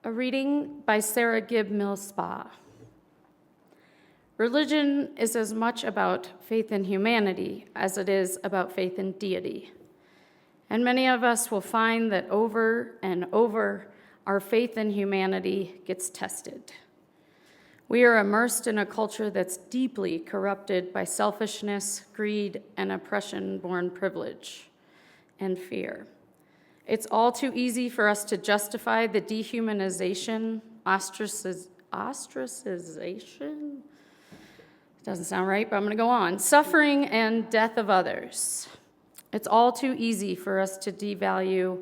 A reading by Sarah Gibb-Millspaugh. Religion is as much about faith in humanity as it is about faith in deity. And many of us will find that over and over, our faith in humanity gets tested. We are immersed in a culture that's deeply corrupted by selfishness, greed, and oppression-born privilege and fear. It's all too easy for us to justify the dehumanization, ostracization? Doesn't sound right, but I'm going to go on. Suffering and death of others. It's all too easy for us to devalue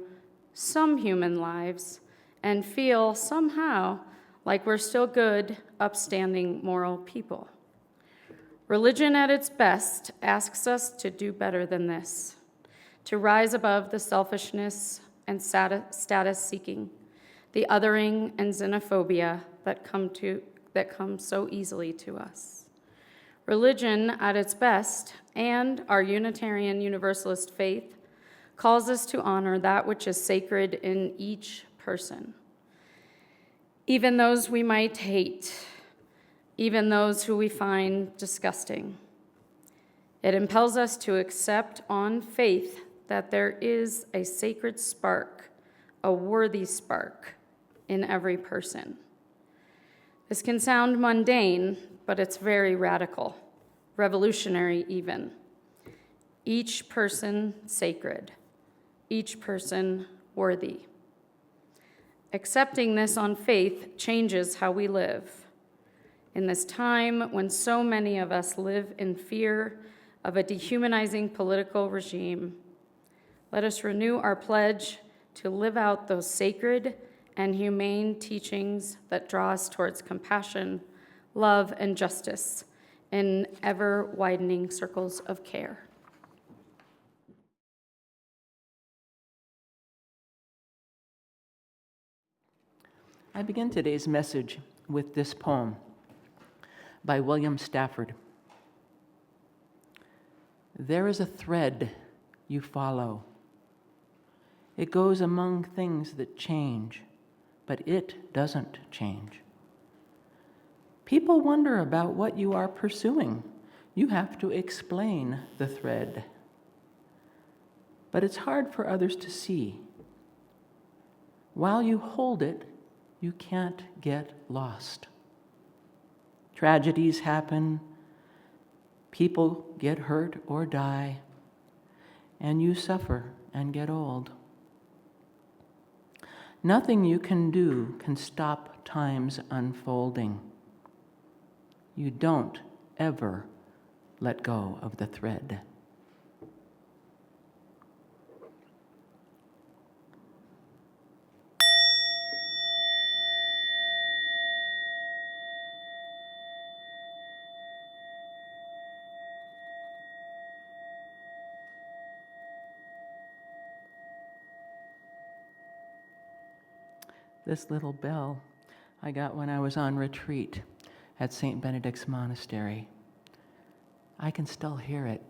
some human lives and feel somehow like we're still good, upstanding, moral people. Religion at its best asks us to do better than this, to rise above the selfishness and status-seeking, the othering and xenophobia that come so easily to us. Religion at its best, and our Unitarian Universalist faith, calls us to honor that which is sacred in each person, even those we might hate, even those who we find disgusting. It impels us to accept on faith that there is a sacred spark, a worthy spark in every person. This can sound mundane, but it's very radical, revolutionary even. Each person sacred, each person worthy. Accepting this on faith changes how we live. In this time when so many of us live in fear of a dehumanizing political regime, let us renew our pledge to live out those sacred and humane teachings that draw us towards compassion, love, and justice in ever-widening circles of care. I begin today's message with this poem by William Stafford. There is a thread you follow. It goes among things that change, but it doesn't change. People wonder about what you are pursuing. You have to explain the thread. But it's hard for others to see. While you hold it, you can't get lost. Tragedies happen, people get hurt or die, and you suffer and get old. Nothing you can do can stop time's unfolding. You don't ever let go of the thread. This little bell I got when I was on retreat at St. Benedict's Monastery. I can still hear it.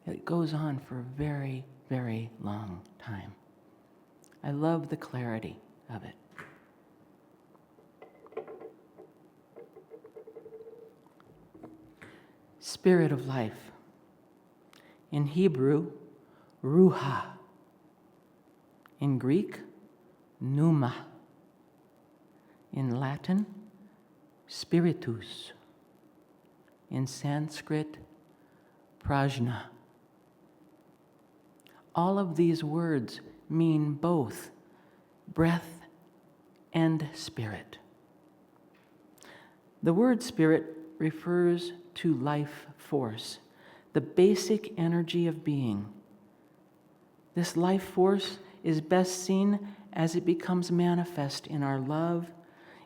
It goes on for a very, very long time. I love the clarity of it. Spirit of life. In Hebrew, ruha. In Greek, pneuma. In Latin, spiritus. In Sanskrit, prajna. All of these words mean both breath and spirit. The word spirit refers to life force, the basic energy of being. This life force is best seen as it becomes manifest in our love,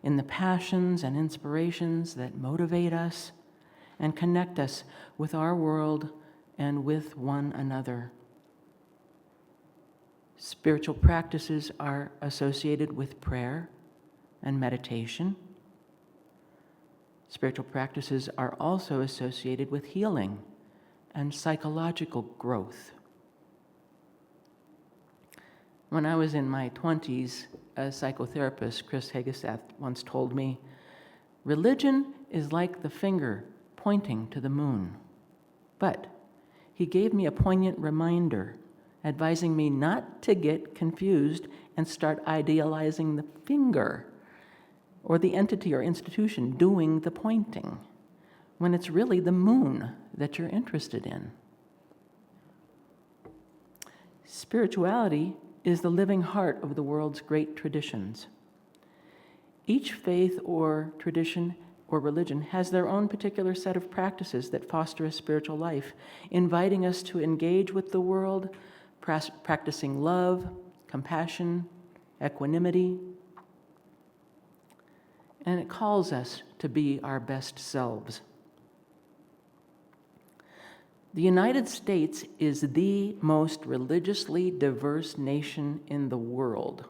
in the passions and inspirations that motivate us and connect us with our world and with one another. Spiritual practices are associated with prayer and meditation. Spiritual practices are also associated with healing and psychological growth. When I was in my 20s, a psychotherapist, Chris Hagestad, once told me, religion is like the finger pointing to the moon. But he gave me a poignant reminder, advising me not to get confused and start idealizing the finger or the entity or institution doing the pointing, when it's really the moon that you're interested in. Spirituality is the living heart of the world's great traditions. Each faith or tradition or religion has their own particular set of practices that foster a spiritual life, inviting us to engage with the world, practicing love, compassion, equanimity, and it calls us to be our best selves. The United States is the most religiously diverse nation in the world.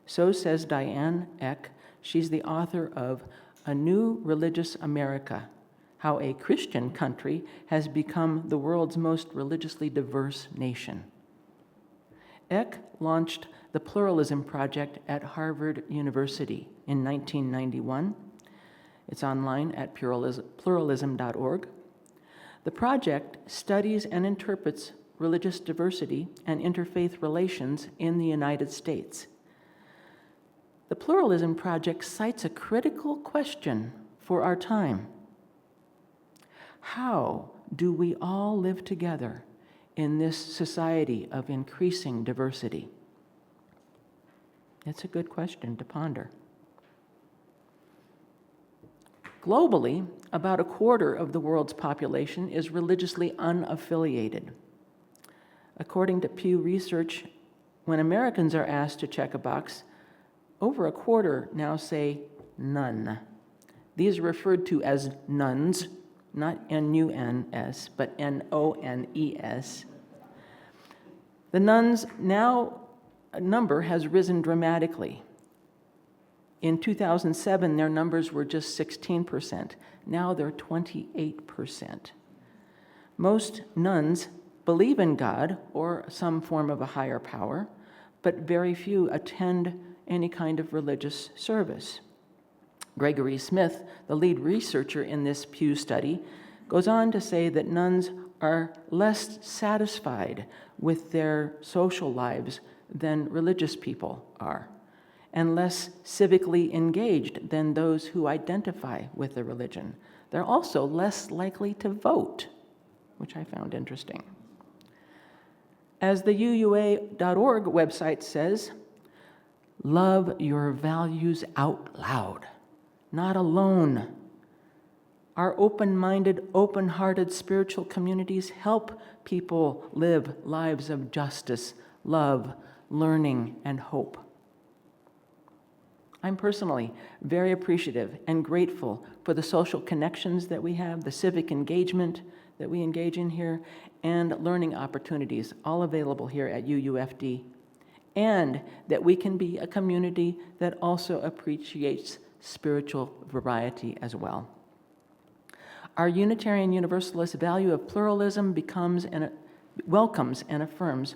So says Diane Eck. She's the author of A New Religious America, How a Christian Country Has Become the World's Most Religiously Diverse Nation. Eck launched the Pluralism Project at Harvard University in 1991. It's online at pluralism.org. The project studies and interprets religious diversity and interfaith relations in the United States. The Pluralism Project cites a critical question for our time. How do we all live together in this society of increasing diversity? It's a good question to ponder. Globally, about a quarter of the world's population is religiously unaffiliated. According to Pew Research, when Americans are asked to check a box, over a quarter now say none. These are referred to as nuns, not N-U-N-S, but N-O-N-E-S. The nuns now number has risen dramatically. In 2007, their numbers were just 16%. Now they're 28%. Most nuns believe in God or some form of a higher power, but very few attend any kind of religious service. Gregory Smith, the lead researcher in this Pew study, goes on to say that nuns are less satisfied with their social lives than religious people are, and less civically engaged than those who identify with the religion. They're also less likely to vote, which I found interesting. As the UUA.org website says, love your values out loud, not alone. Our open-minded, open-hearted spiritual communities help people live lives of justice, love, learning, and hope. I'm personally very appreciative and grateful for the social connections that we have, the civic engagement that we engage in here, and learning opportunities, all available here at UUFD, and that we can be a community that also appreciates spiritual variety as well. Our Unitarian Universalist value of pluralism welcomes and affirms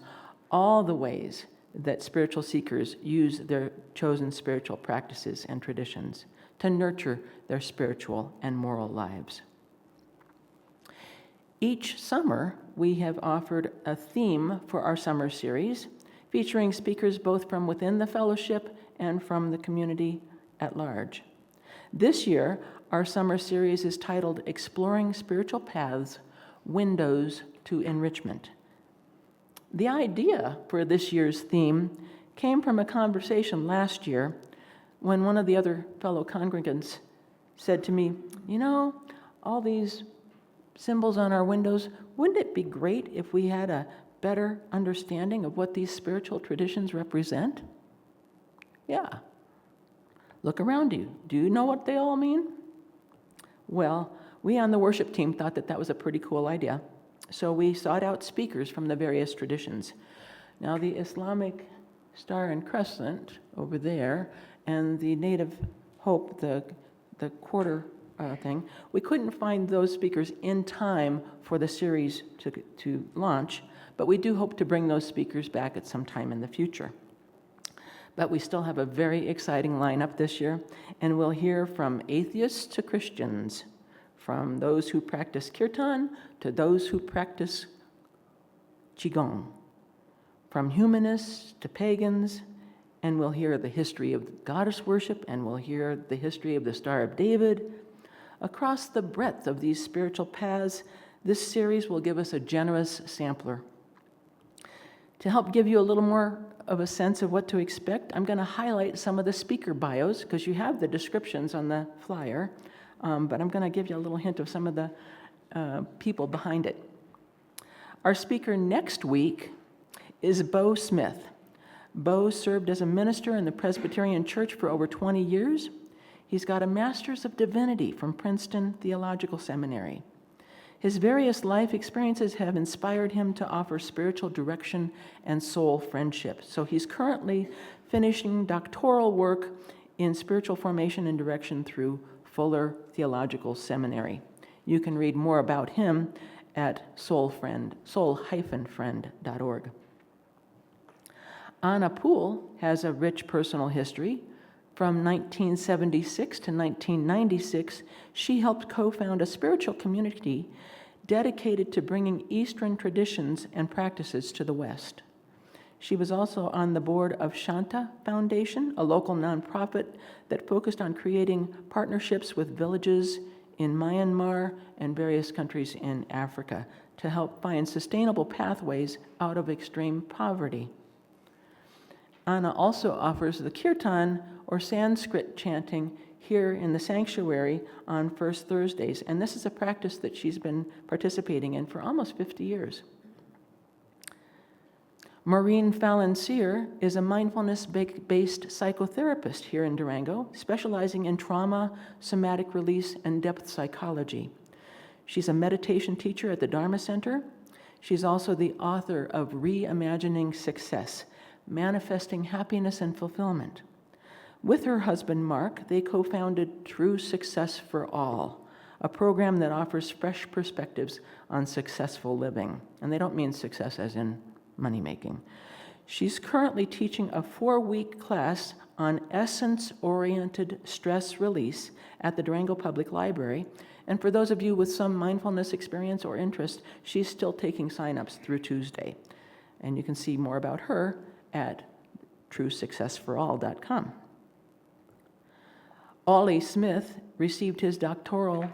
all the ways that spiritual seekers use their chosen spiritual practices and traditions to nurture their spiritual and moral lives. Each summer, we have offered a theme for our summer series, featuring speakers both from within the fellowship and from the community at large. This year, our summer series is titled Exploring Spiritual Paths, Windows to Enrichment. The idea for this year's theme came from a conversation last year when one of the other fellow congregants said to me, you know, all these symbols on our windows, wouldn't it be great if we had a better understanding of what these spiritual traditions represent? Yeah. Look around you. Do you know what they all mean? Well, we on the worship team thought that that was a pretty cool idea. So we sought out speakers from the various traditions. Now, the Islamic Star and Crescent over there, and the Native Hope, the quarter thing, we couldn't find those speakers in time for the series to launch, but we do hope to bring those speakers back at some time in the future. But we still have a very exciting lineup this year, and we'll hear from atheists to Christians, from those who practice kirtan to those who practice qigong, from humanists to pagans, and we'll hear the history of goddess worship, and we'll hear the history of the Star of David. Across the breadth of these spiritual paths, this series will give us a generous sampler. To help give you a little more of a sense of what to expect, I'm going to highlight some of the speaker bios, because you have the descriptions on the flyer, but I'm going to give you a little hint of some of the people behind it. Our speaker next week is Bo Smith. Bo served as a minister in the Presbyterian Church for over 20 years. He's got a Master's of Divinity from Princeton Theological Seminary. His various life experiences have inspired him to offer spiritual direction and soul friendship. So he's currently finishing doctoral work in spiritual formation and direction through Fuller Theological Seminary. You can read more about him at soul-friend.org. Anna Poole has a rich personal history. From 1976 to 1996, she helped co-found a spiritual community dedicated to bringing Eastern traditions and practices to the West. She was also on the board of Shanta Foundation, a local nonprofit that focused on creating partnerships with villages in Myanmar and various countries in Africa to help find sustainable pathways out of extreme poverty. Anna also offers the kirtan, or Sanskrit chanting, here in the sanctuary on First Thursdays, and this is a practice that she's been participating in for almost 50 years. Maureen Fallon-Sear is a mindfulness-based psychotherapist here in Durango, specializing in trauma, somatic release, and depth psychology. She's a meditation teacher at the Dharma Center. She's also the author of Reimagining Success, Manifesting Happiness and Fulfillment. With her husband, Mark, they co-founded True Success for All, a program that offers fresh perspectives on successful living. And they don't mean success as in money-making. She's currently teaching a 4-week class on essence-oriented stress release at the Durango Public Library. And for those of you with some mindfulness experience or interest, she's still taking sign-ups through Tuesday. And you can see more about her at truesuccessforall.com. Ollie Smith received his doctorate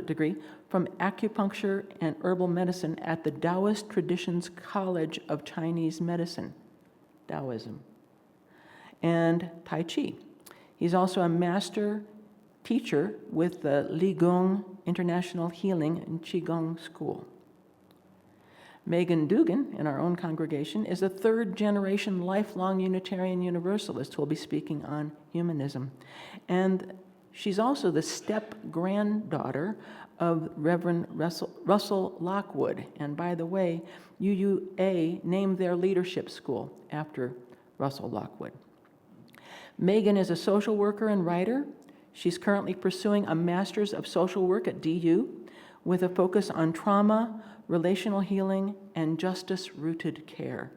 degree from acupuncture and herbal medicine at the Taoist Traditions College of Chinese Medicine, Taoism, and Tai Chi. He's also a master teacher with the Ligong International Healing and Qigong School. Megan Dugan, in our own congregation, is a third-generation lifelong Unitarian Universalist who will be speaking on humanism. And she's also the step-granddaughter of Reverend Russell Lockwood. And by the way, UUA named their leadership school after Russell Lockwood. Megan is a social worker and writer. She's currently pursuing a Master's of Social Work at DU with a focus on trauma, relational healing, and justice-rooted care.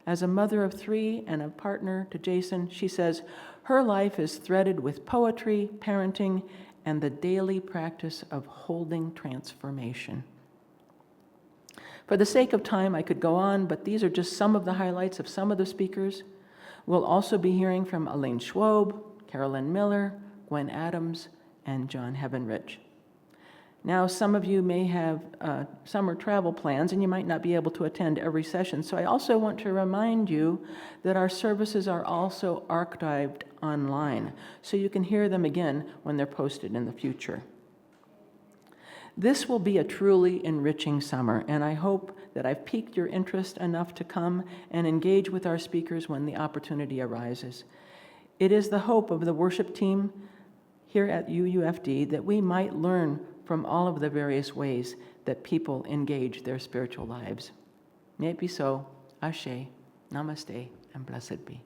As a mother of 3 and a partner to Jason, she says her life is threaded with poetry, parenting, and the daily practice of holding transformation. For the sake of time, I could go on, but these are just some of the highlights of some of the speakers. We'll also be hearing from Elaine Schwob, Carolyn Miller, Gwen Adams, and John Heavenrich. Now, some of you may have summer travel plans, and you might not be able to attend every session. So I also want to remind you that our services are also archived online, so you can hear them again when they're posted in the future. This will be a truly enriching summer, and I hope that I've piqued your interest enough to come and engage with our speakers when the opportunity arises. It is the hope of the worship team here at UUFD that we might learn from all of the various ways that people engage their spiritual lives. May it be so. Ashe, Namaste, and blessed be.